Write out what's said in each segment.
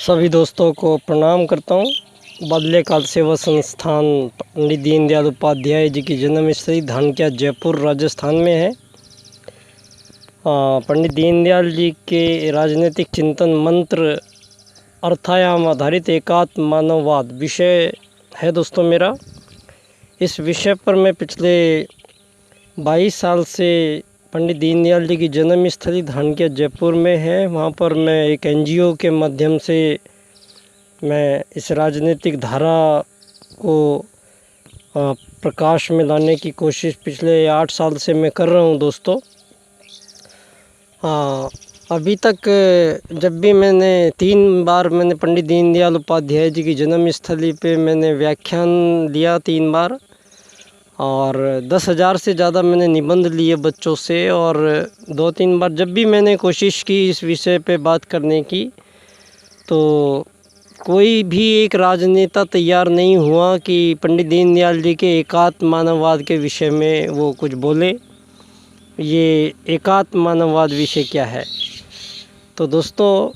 सभी दोस्तों को प्रणाम करता हूँ। बाल्यकाल सेवा संस्थान पंडित दीनदयाल उपाध्याय जी की जन्मस्थली धानक्या जयपुर राजस्थान में है। पंडित दीनदयाल जी के राजनीतिक चिंतन मंत्र अर्थायाम आधारित एकात्म मानववाद विषय है दोस्तों मेरा। इस विषय पर मैं पिछले 22 साल से पंडित दीनदयाल जी की जन्मस्थली धानक्या जयपुर में है, वहाँ पर मैं एक एनजीओ के माध्यम से मैं इस राजनीतिक धारा को प्रकाश में लाने की कोशिश पिछले 8 साल से मैं कर रहा हूँ दोस्तों। अभी तक जब भी मैंने 3 बार मैंने पंडित दीनदयाल उपाध्याय जी की जन्मस्थली पे मैंने व्याख्यान दिया 3 बार, और 10,000 से ज़्यादा मैंने निबंध लिए बच्चों से। और 2-3 बार जब भी मैंने कोशिश की इस विषय पे बात करने की, तो कोई भी एक राजनेता तैयार नहीं हुआ कि पंडित दीनदयाल जी के एकात्म मानववाद के विषय में वो कुछ बोले। ये एकात्म मानववाद विषय क्या है? तो दोस्तों,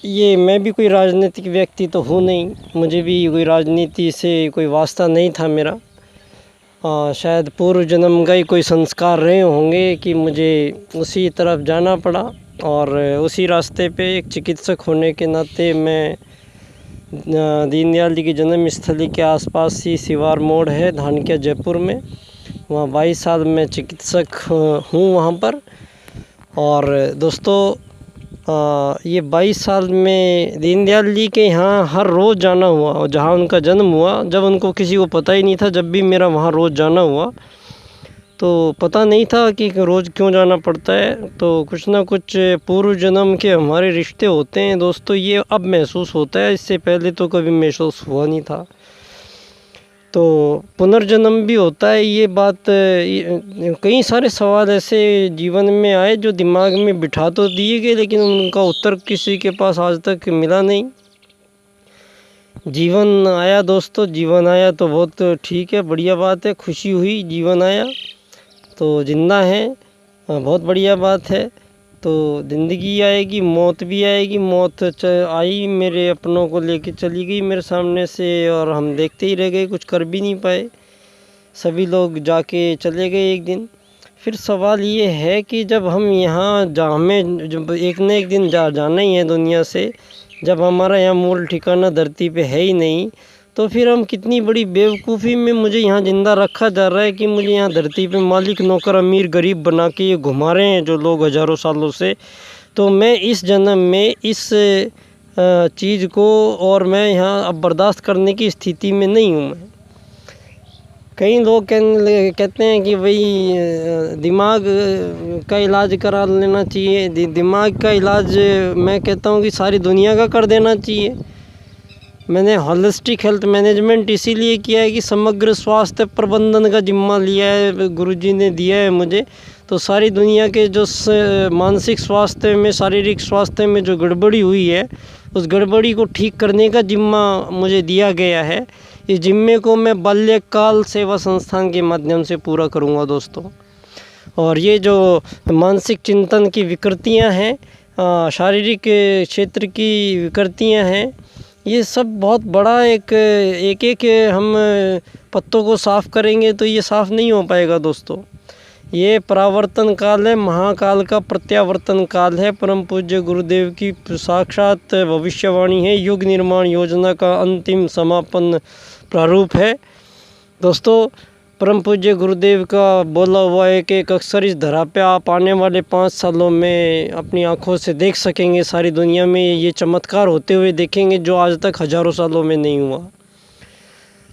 ये मैं भी कोई राजनीतिक व्यक्ति तो हूँ नहीं, मुझे भी कोई राजनीति से कोई वास्ता नहीं था मेरा। शायद पूर्व जन्म का ही कोई संस्कार रहे होंगे कि मुझे उसी तरफ जाना पड़ा, और उसी रास्ते पे एक चिकित्सक होने के नाते मैं दीनदयाल जी की जन्मस्थली के आसपास ही सिवार मोड़ है धानक्या जयपुर में, वहाँ 22 साल मैं चिकित्सक हूँ वहाँ पर। और दोस्तों, ये 22 साल में दीनदयाल जी के यहाँ हर रोज़ जाना हुआ, और जहाँ उनका जन्म हुआ, जब उनको किसी को पता ही नहीं था, जब भी मेरा वहाँ रोज़ जाना हुआ तो पता नहीं था कि रोज़ क्यों जाना पड़ता है। तो कुछ ना कुछ पूर्व जन्म के हमारे रिश्ते होते हैं दोस्तों, ये अब महसूस होता है, इससे पहले तो कभी महसूस हुआ नहीं था। तो पुनर्जन्म भी होता है, ये बात कई सारे सवाल ऐसे जीवन में आए जो दिमाग में बिठा तो दिए गए, लेकिन उनका उत्तर किसी के पास आज तक मिला नहीं। जीवन आया दोस्तों, जीवन आया तो बहुत ठीक है, बढ़िया बात है, खुशी हुई, जीवन आया तो जिंदा है, बहुत बढ़िया बात है। तो ज़िंदगी आएगी, मौत भी आएगी। मौत आई, मेरे अपनों को लेके चली गई मेरे सामने से, और हम देखते ही रह गए, कुछ कर भी नहीं पाए। सभी लोग जाके चले गए एक दिन। फिर सवाल ये है कि जब हम यहाँ हमें जब एक न एक दिन जाना ही है दुनिया से, जब हमारा यहाँ मूल ठिकाना धरती पे है ही नहीं, तो फिर हम कितनी बड़ी बेवकूफ़ी में मुझे यहाँ ज़िंदा रखा जा रहा है कि मुझे यहाँ धरती पे मालिक नौकर अमीर गरीब बना के ये घुमा रहे हैं जो लोग हज़ारों सालों से। तो मैं इस जन्म में इस चीज़ को, और मैं यहाँ अब बर्दाश्त करने की स्थिति में नहीं हूँ मैं। कई लोग कहते हैं कि भाई दिमाग का इलाज करा लेना चाहिए। दिमाग का इलाज मैं कहता हूँ कि सारी दुनिया का कर देना चाहिए। मैंने होलिस्टिक हेल्थ मैनेजमेंट इसीलिए किया है कि समग्र स्वास्थ्य प्रबंधन का जिम्मा लिया है, गुरुजी ने दिया है मुझे। तो सारी दुनिया के जो मानसिक स्वास्थ्य में, शारीरिक स्वास्थ्य में जो गड़बड़ी हुई है, उस गड़बड़ी को ठीक करने का जिम्मा मुझे दिया गया है। इस जिम्मे को मैं बाल्यकाल सेवा संस्थान के माध्यम से पूरा करूँगा दोस्तों। और ये जो मानसिक चिंतन की विकृतियाँ हैं, शारीरिक क्षेत्र की विकृतियाँ हैं, ये सब बहुत बड़ा एक हम पत्तों को साफ़ करेंगे तो ये साफ़ नहीं हो पाएगा दोस्तों। ये परावर्तन काल है, महाकाल का प्रत्यावर्तन काल है। परम पूज्य गुरुदेव की साक्षात भविष्यवाणी है, युग निर्माण योजना का अंतिम समापन प्रारूप है दोस्तों। परम पूज्य गुरुदेव का बोला हुआ एक अक्षर इस धरा पे आप आने वाले 5 सालों में अपनी आंखों से देख सकेंगे। सारी दुनिया में ये चमत्कार होते हुए देखेंगे जो आज तक हज़ारों सालों में नहीं हुआ।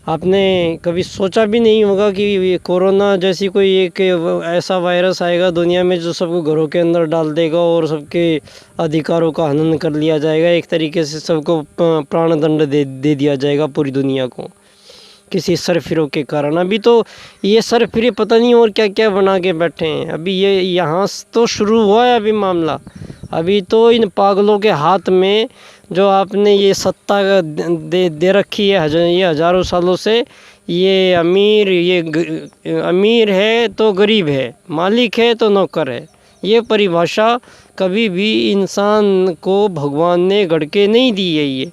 आपने कभी सोचा भी नहीं होगा कि ये कोरोना जैसी कोई एक ऐसा वायरस आएगा दुनिया में जो सबको घरों के अंदर डाल देगा और सबके अधिकारों का हनन कर लिया जाएगा। एक तरीके से सबको प्राणदंड दे दिया जाएगा पूरी दुनिया को, किसी सरफिरों के कारण। अभी तो ये सरफिरे पता नहीं और क्या क्या बना के बैठे हैं। अभी ये यहाँ तो शुरू हुआ है अभी मामला। अभी तो इन पागलों के हाथ में जो आपने ये सत्ता दे रखी है ये हज़ारों सालों से, ये अमीर है तो गरीब है, मालिक है तो नौकर है, ये परिभाषा कभी भी इंसान को भगवान ने गढ़ के नहीं दी है।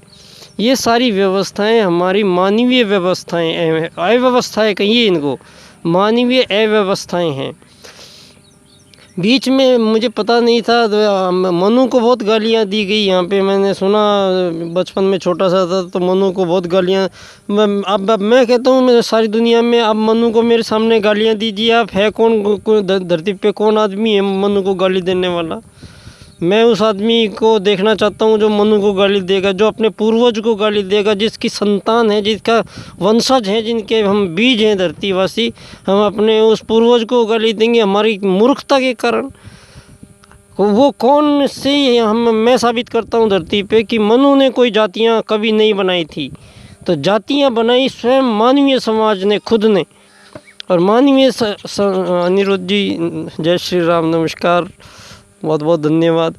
ये सारी व्यवस्थाएं हमारी मानवीय व्यवस्थाएं, अव्यवस्थाएं कहिए इनको, मानवीय अव्यवस्थाएं हैं। बीच में मुझे पता नहीं था, मनु को बहुत गालियाँ दी गई यहाँ पे, मैंने सुना बचपन में, छोटा सा था तो मनु को बहुत गालियाँ। अब मैं कहता हूँ मैं सारी दुनिया में, अब मनु को मेरे सामने गालियाँ दीजिए आप, है कौन धरती पे कौन आदमी है मनु को गाली देने वाला? मैं उस आदमी को देखना चाहता हूँ जो मनु को गाली देगा, जो अपने पूर्वज को गाली देगा, जिसकी संतान है, जिसका वंशज है, जिनके हम बीज हैं धरतीवासी, हम अपने उस पूर्वज को गाली देंगे हमारी मूर्खता के कारण। वो कौन से मैं साबित करता हूँ धरती पे कि मनु ने कोई जातियाँ कभी नहीं बनाई थी। तो जातियाँ बनाई स्वयं मानवीय समाज ने, खुद ने। और मानवीय अनिरुद्ध जी, जय श्री राम, नमस्कार, बहुत बहुत धन्यवाद।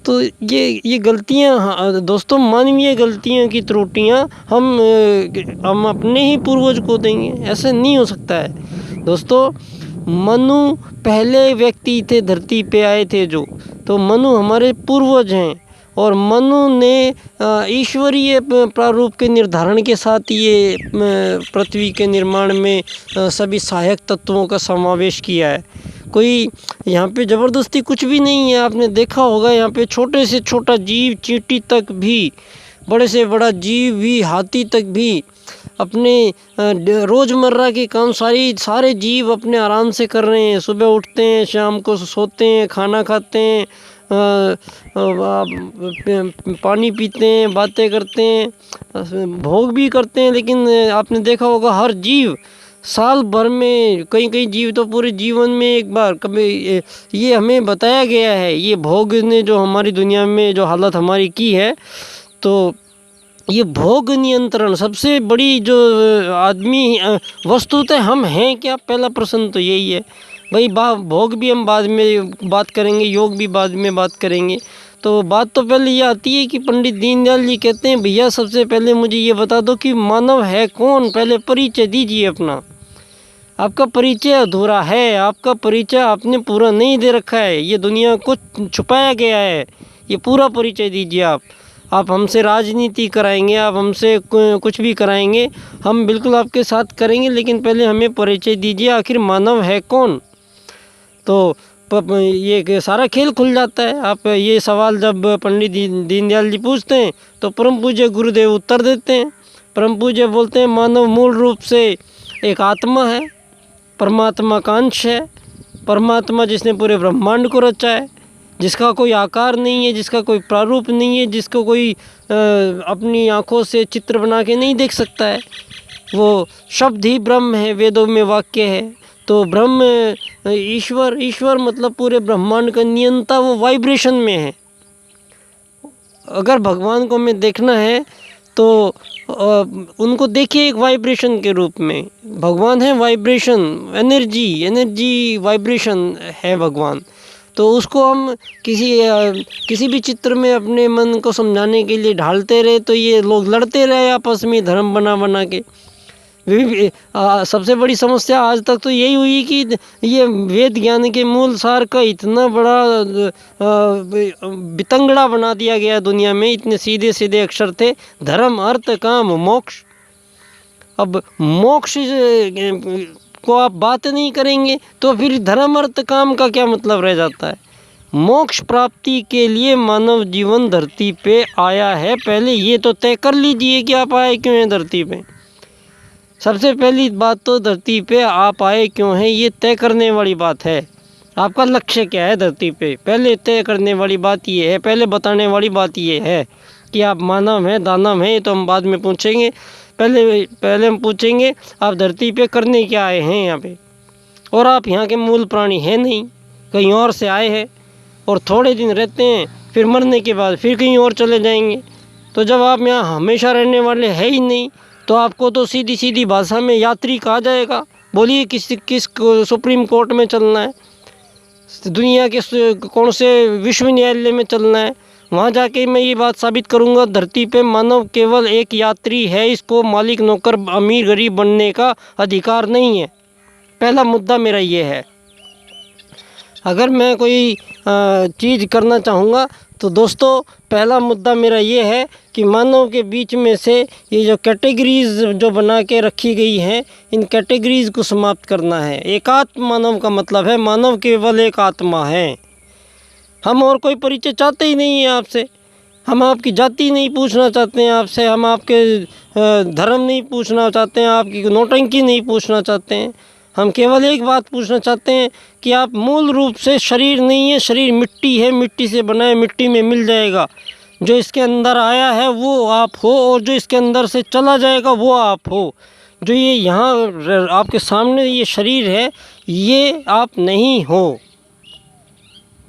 तो ये गलतियाँ दोस्तों, मानवीय गलतियों की त्रुटियाँ हम अपने ही पूर्वज को देंगे, ऐसे नहीं हो सकता है दोस्तों। मनु पहले व्यक्ति थे धरती पे आए थे जो, तो मनु हमारे पूर्वज हैं। और मनु ने ईश्वरीय प्रारूप के निर्धारण के साथ ये पृथ्वी के निर्माण में सभी सहायक तत्वों का समावेश किया है। कोई यहाँ पे ज़बरदस्ती कुछ भी नहीं है। आपने देखा होगा यहाँ पे छोटे से छोटा जीव, चींटी तक भी, बड़े से बड़ा जीव भी, हाथी तक भी अपने रोज़मर्रा के काम सारे जीव अपने आराम से कर रहे हैं। सुबह उठते हैं, शाम को सोते हैं, खाना खाते हैं, पानी पीते हैं, बातें करते हैं, भोग भी करते हैं। लेकिन आपने देखा होगा हर जीव साल भर में, कई जीव तो पूरे जीवन में एक बार कभी, ये हमें बताया गया है, ये भोग ने जो हमारी दुनिया में जो हालत हमारी की है, तो ये भोग नियंत्रण सबसे बड़ी जो आदमी वस्तुतः हम हैं क्या, पहला प्रश्न तो यही है भाई। भोग भी हम बाद में बात करेंगे, योग भी बाद में बात करेंगे। तो बात तो पहले ये आती है कि पंडित दीनदयाल जी कहते हैं, भैया सबसे पहले मुझे ये बता दो कि मानव है कौन, पहले परिचय दीजिए अपना। आपका परिचय अधूरा है, आपका परिचय आपने पूरा नहीं दे रखा है, ये दुनिया को छुपाया गया है, ये पूरा परिचय दीजिए आप हमसे राजनीति कराएंगे, आप हमसे कुछ भी कराएंगे, हम बिल्कुल आपके साथ करेंगे, लेकिन पहले हमें परिचय दीजिए, आखिर मानव है कौन। तो ये सारा खेल खुल जाता है। आप ये सवाल जब पंडित दीनदयाल जी पूछते हैं तो परम पूज्य गुरुदेव उत्तर देते हैं। परम पूज्य बोलते हैं, मानव मूल रूप से एक आत्मा है, परमात्मा का अंश है, परमात्मा जिसने पूरे ब्रह्मांड को रचा है, जिसका कोई आकार नहीं है, जिसका कोई प्रारूप नहीं है, जिसको कोई अपनी आँखों से चित्र बना के नहीं देख सकता है। वो शब्द ही ब्रह्म है, वेदों में वाक्य है। तो ब्रह्म ईश्वर मतलब पूरे ब्रह्मांड का नियंता, वो वाइब्रेशन में है। अगर भगवान को हमें देखना है तो उनको देखिए एक वाइब्रेशन के रूप में। भगवान है वाइब्रेशन, एनर्जी वाइब्रेशन है भगवान। तो उसको हम किसी भी चित्र में अपने मन को समझाने के लिए ढालते रहे तो ये लोग लड़ते रहे आपस में, धर्म बना के। सबसे बड़ी समस्या आज तक तो यही हुई कि ये वेद ज्ञान के मूल सार का इतना बड़ा बितंगड़ा बना दिया गया दुनिया में। इतने सीधे सीधे अक्षर थे, धर्म, अर्थ, काम, मोक्ष। अब मोक्ष को आप बात नहीं करेंगे तो फिर धर्म, अर्थ, काम का क्या मतलब रह जाता है। मोक्ष प्राप्ति के लिए मानव जीवन धरती पे आया है। पहले ये तो तय कर लीजिए कि आप आए क्यों हैं धरती पे। सबसे पहली बात तो धरती पे आप आए क्यों हैं, ये तय करने वाली बात है। आपका लक्ष्य क्या है धरती पे, पहले तय करने वाली बात ये है, पहले बताने वाली बात ये है कि आप मानव हैं, दानव हैं, तो हम बाद में पूछेंगे। पहले हम पूछेंगे आप धरती पे करने क्या आए हैं यहाँ पे। और आप यहाँ के मूल प्राणी हैं नहीं, कहीं और से आए हैं और थोड़े दिन रहते हैं, फिर मरने के बाद फिर कहीं और चले जाएंगे। तो जब आप यहाँ हमेशा रहने वाले हैं ही नहीं तो आपको तो सीधी सीधी भाषा में यात्री कहा जाएगा। बोलिए किस सुप्रीम कोर्ट में चलना है, दुनिया के कौन से विश्व न्यायालय में चलना है, वहाँ जाके मैं ये बात साबित करूँगा धरती पे मानव केवल एक यात्री है, इसको मालिक नौकर अमीर गरीब बनने का अधिकार नहीं है। पहला मुद्दा मेरा ये है। अगर मैं कोई चीज़ करना चाहूँगा तो दोस्तों पहला मुद्दा मेरा ये है कि मानव के बीच में से ये जो कैटेगरीज़ जो बना के रखी गई हैं, इन कैटेगरीज़ को समाप्त करना है। एकात्म मानव का मतलब है मानव केवल एक आत्मा है। हम और कोई परिचय चाहते ही नहीं है आपसे, हम आपकी जाति नहीं पूछना चाहते हैं आपसे, हम आपके धर्म नहीं पूछना चाहते हैं, आपकी नौटंकी नहीं पूछना चाहते हैं। हम केवल एक बात पूछना चाहते हैं कि आप मूल रूप से शरीर नहीं है, शरीर मिट्टी है, मिट्टी से बना है, मिट्टी में मिल जाएगा। जो इसके अंदर आया है वो आप हो, और जो इसके अंदर से चला जाएगा वो आप हो। जो ये यहाँ आपके सामने ये शरीर है, ये आप नहीं हो।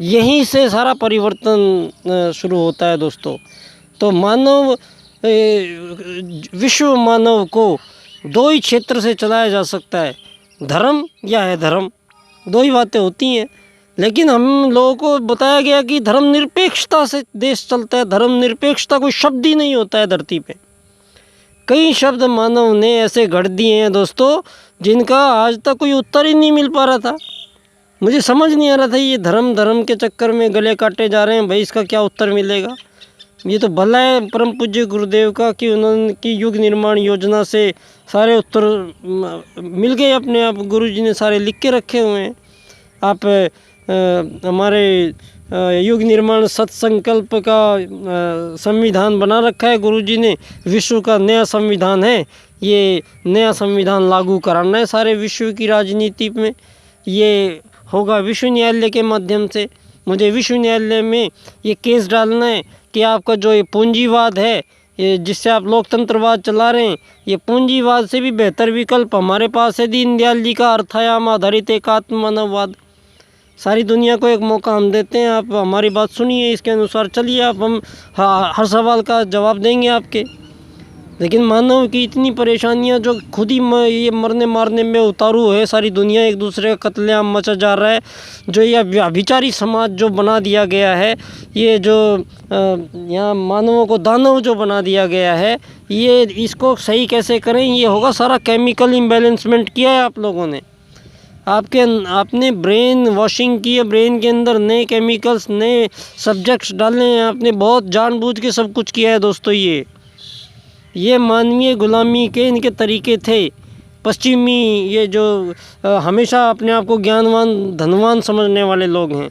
यहीं से सारा परिवर्तन शुरू होता है दोस्तों। तो मानव विश्व मानव को दो ही क्षेत्र से चलाया जा सकता है, धर्म या है धर्म, दो ही बातें होती हैं। लेकिन हम लोगों को बताया गया कि धर्मनिरपेक्षता से देश चलता है। धर्मनिरपेक्षता कोई शब्द ही नहीं होता है धरती पे। कई शब्द मानव ने ऐसे गढ़ दिए हैं दोस्तों, जिनका आज तक कोई उत्तर ही नहीं मिल पा रहा था। मुझे समझ नहीं आ रहा था, ये धर्म के चक्कर में गले काटे जा रहे हैं भाई, इसका क्या उत्तर मिलेगा। ये तो भला है परम पूज्य गुरुदेव का कि उन्होंने की युग निर्माण योजना से सारे उत्तर मिल गए अपने आप। गुरु जी ने सारे लिख के रखे हुए हैं। आप हमारे युग निर्माण सत्संकल्प का संविधान बना रखा है गुरु जी ने, विश्व का नया संविधान है। ये नया संविधान लागू कराना है सारे विश्व की राजनीति में। ये होगा विश्व न्यायालय के माध्यम से। मुझे विश्व न्यायालय में ये केस डालना है कि आपका जो ये पूंजीवाद है, ये जिससे आप लोकतंत्रवाद चला रहे हैं, ये पूंजीवाद से भी बेहतर विकल्प हमारे पास है दीनदयाल जी का अर्थायाम आधारित एकात्म मानववाद। सारी दुनिया को एक मौका हम देते हैं, आप हमारी बात सुनिए, इसके अनुसार चलिए। आप हम हर सवाल का जवाब देंगे आपके। लेकिन मानव की इतनी परेशानियां, जो खुद ही ये मरने मारने में उतारू है, सारी दुनिया एक दूसरे का कत्लेआम मचा जा रहा है। जो ये व्यभिचारी समाज जो बना दिया गया है, ये जो यहाँ मानवों को दानव जो बना दिया गया है, ये इसको सही कैसे करें। ये होगा सारा केमिकल इम्बैलेंसमेंट किया है आप लोगों ने। आपने ब्रेन वॉशिंग की है, ब्रेन के अंदर नए केमिकल्स, नए सब्जेक्ट्स डालने हैं आपने, बहुत जानबूझ के सब कुछ किया है दोस्तों। ये मानवीय गुलामी के इनके तरीके थे। पश्चिमी ये जो हमेशा अपने आप को ज्ञानवान धनवान समझने वाले लोग हैं,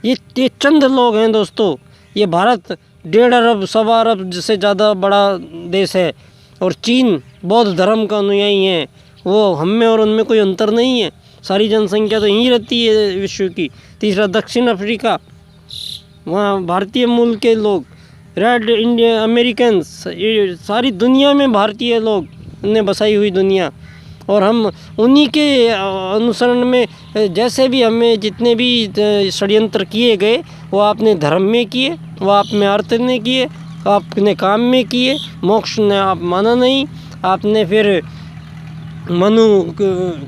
ये चंद लोग हैं दोस्तों। ये भारत 1.5 अरब 1.25 अरब से ज़्यादा बड़ा देश है, और चीन बौद्ध धर्म का अनुयायी है। वो हम में और उनमें कोई अंतर नहीं है। सारी जनसंख्या तो यहीं रहती है विश्व की। तीसरा दक्षिण अफ्रीका, वहाँ भारतीय मूल के लोग, रेड इंडिया अमेरिकन्स, ये सारी दुनिया में भारतीय लोग ने बसाई हुई दुनिया। और हम उन्हीं के अनुसरण में, जैसे भी हमें जितने भी षड्यंत्र किए गए, वो आपने धर्म में किए, वो आप में अर्थ ने किए, आपने काम में किए। मोक्ष ने आप माना नहीं, आपने फिर मनु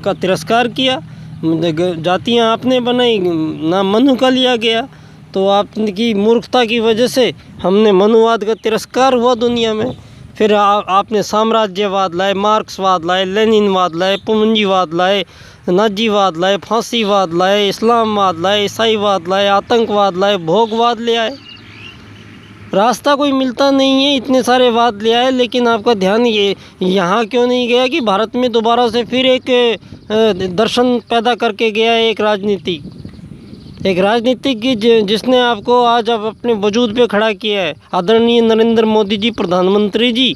का तिरस्कार किया, जातियाँ आपने बनाई, ना मनु का लिया गया। तो आपकी मूर्खता की वजह से हमने मनुवाद का तिरस्कार हुआ दुनिया में। फिर आपने साम्राज्यवाद लाए, मार्क्सवाद लाए, लेनिनवाद लाए, पूंजीवाद लाए, नाजीवाद लाए, फांसीवाद लाए, इस्लामवाद लाए, ईसाईवाद लाए, आतंकवाद लाए, भोगवाद ले आए। रास्ता कोई मिलता नहीं है, इतने सारे वाद ले आए। लेकिन आपका ध्यान ये यहाँ क्यों नहीं गया कि भारत में दोबारा से फिर एक दर्शन पैदा करके गया है, एक राजनीतिक जिसने आपको आज आप अपने वजूद पे खड़ा किया है। आदरणीय नरेंद्र मोदी जी, प्रधानमंत्री जी,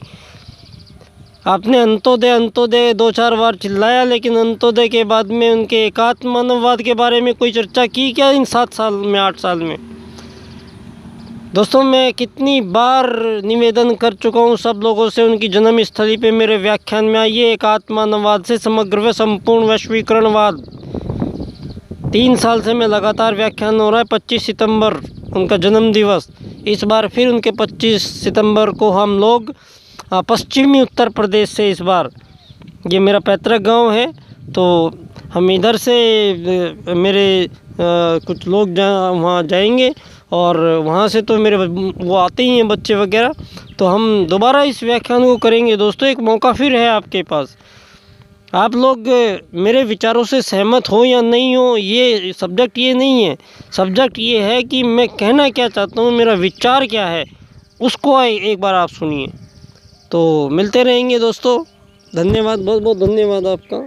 आपने अंत्योदय 2-4 बार चिल्लाया, लेकिन अंत्योदय के बाद में उनके एकात्म मानववाद के बारे में कोई चर्चा की क्या इन 7 साल में, 8 साल में। दोस्तों, मैं कितनी बार निवेदन कर चुका हूँ सब लोगों से, उनकी जन्मस्थली पे मेरे व्याख्यान में आइए। एकात्म मानववाद से समग्र व संपूर्ण वैश्वीकरणवाद, 3 साल से मैं लगातार व्याख्यान हो रहा है। 25 सितंबर उनका जन्म दिवस। इस बार फिर उनके 25 सितंबर को हम लोग पश्चिमी उत्तर प्रदेश से, इस बार ये मेरा पैतृक गांव है, तो हम इधर से मेरे कुछ लोग वहाँ जाएंगे, और वहाँ से तो मेरे वो आते ही हैं बच्चे वगैरह। तो हम दोबारा इस व्याख्यान को करेंगे दोस्तों। एक मौका फिर है आपके पास। आप लोग मेरे विचारों से सहमत हो या नहीं हो, ये सब्जेक्ट ये नहीं है। सब्जेक्ट ये है कि मैं कहना क्या चाहता हूँ, मेरा विचार क्या है, उसको एक बार आप सुनिए। तो मिलते रहेंगे दोस्तों। धन्यवाद, बहुत बहुत धन्यवाद आपका।